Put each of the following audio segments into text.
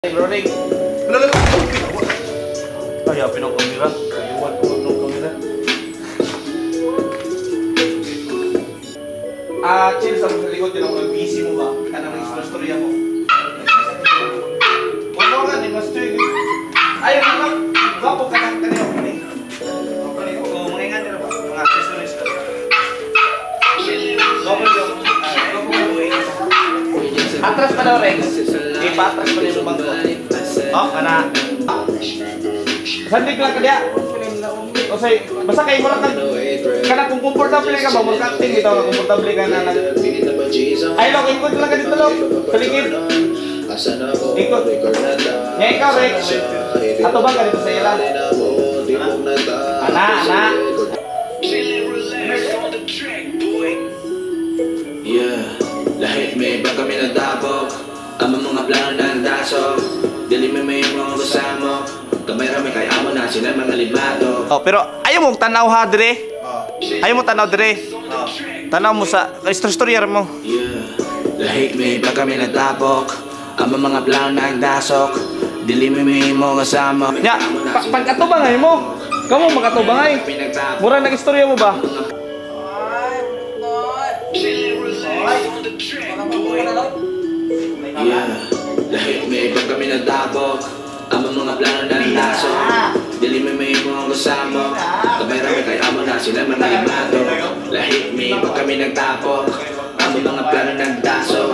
Rolling. Kaya pinong kamera. Kaliwan ko ng kamera. Chill sa mga likod yun ako. Busy mo ba? Kanang istorya mo. Huwag mo nga, mas tuyo. Ayaw mo ba? Gwapo ka ng kanina ko. O, mga ingat nila ba? Mga accessories ka. Gwapo yung. Atras pa daw, Rex. Ipatras pa rin yung bangko. Oh, kana. Sandig lang ka diya. O say, basta kayo mo lang kana kung comfortable ka ba, mag-acting ito, comfortable ka na. Ay, Lok, ikot lang ka dito, Lok. Paligid. Ikot. Ngayon ikaw, Rex. Ato ba ka dito sa ilan? Ana. Yeah, lahit may iba kami nagtabok. Ang mga plano ng daso. Dili may mga kasama. Kamera may kaya mo na sila mga limato. Oh, pero ayaw mo tanaw ha dire. Ayaw mo tanaw dire. Tanaw mo sa istorya mo. Yeah, lahit may iba kami nagtabok. Ang mga plano ng dasok. Dili may mga kasama. Nya, pagkatubangay mo. Kamu makatubangay. Mura nang istorya mo ba? Yeah, lahit may iba kami nagtabok. Ang mga plano ng daso. Dili may mga kasama. Kamera may kaya mo na sila mga limato. Lahit may iba kami nagtapok. Ang mga plano ng daso.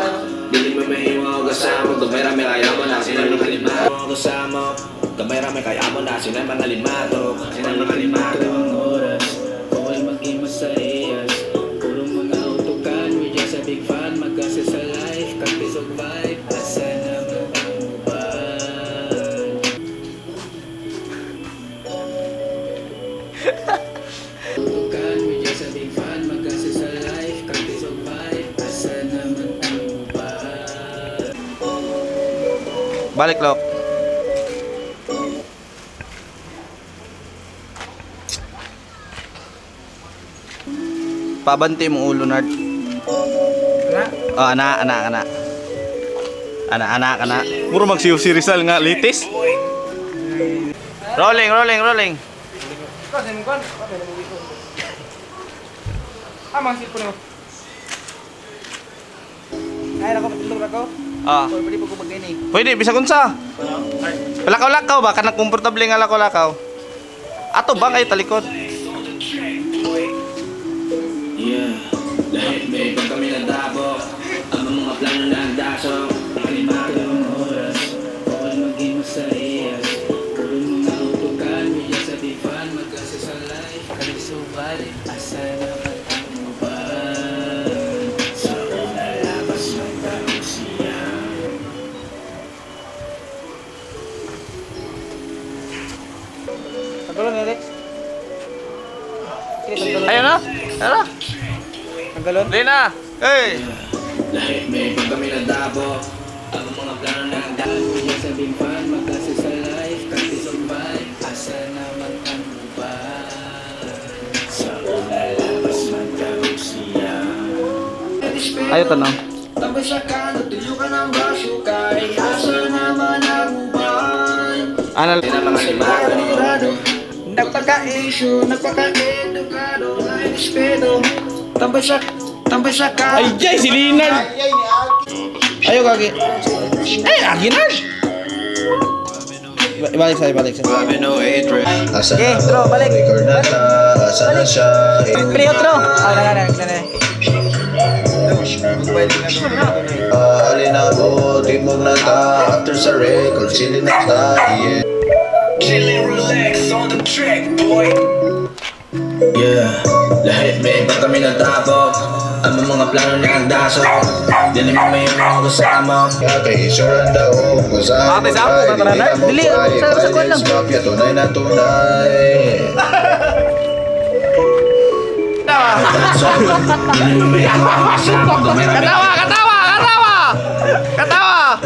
Dili may mga kasama. Kamera may kaya mo na sila mga limato. Kasama. Kamera may kaya mo na sila mga limato. Sila mga limato. Ang oras kawal maging masayas. Puro mga utukan. We just a big fan. Magkasa sa life. Kapis of vibe. Asa naman ang uban. Utukan. We just a big fan. Magkasa sa life. Kapis of vibe. Asa naman ang uban. Balik, Lok. Pabanti mo ulo, Nard. Oh, ana. Muro magsiyo si Rizal nga, litis. Rolling. Mang sipon mo. Ay, ako patulog ako. Ah. Pwede po ko magdini. Pwede, bisa kunsa. Lakaw-lakaw ba? Kanang komportable nga lakaw-lakaw. Ato ba kayo talikod? Yeah, lahit may iba kami nagtabok. Ang mga plano ng daso. Kalimato ang oras. Bawal maging masayas. Puro mga utukan. We just a big fan. Magkasa sa life. Kalisuban. Asa naman ang uban. Sa una labas ng tanong siya. Tanggalon ni Rex. Ayun na. Tara. Tanggalon. Lina. Hey. Lahit may iba kami nagtabok. Ang mga plano ng daso. We just a big fan. Magkasa sa life. Kalisuban. Asa naman ang uban. Sa una labas ng tanong siya. Ayo tanong. Tambay sa kanto, tuyo ka ng braso. Kay asa naman ang uban. Anal. Hindi na mga limato. Nagpaka-issue, nagpaka-edukado, na-respeto. Tambay sa ka. Ay, jay, si Linan. Ayo kagi. Agi na. Balik sa. Okay, bro, balik. Play outro. Nana. Alin ako, timog na ta. After sa record, silin na ta. Chill and relax on the track, boy. Yeah, lahit may iba kami nagtabok. Ang mga plano ng daso. Dili mo may mga kasama. Kay isuran daw kung saan Ate, saan po ka na? Dili, sa kwan lang. Mafia, tunay na tunay. Dili mo may mga kasama. Katawa.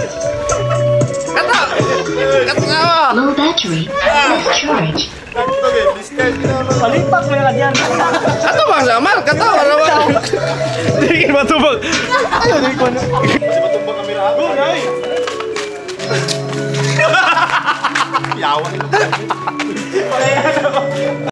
Low battery. Charge. Palipak mo yung dyan. Ato bang sama? Katawa naman. Hindi matubag. Ano, hindi ko na. Kasi matubag kami na ako. Yawan.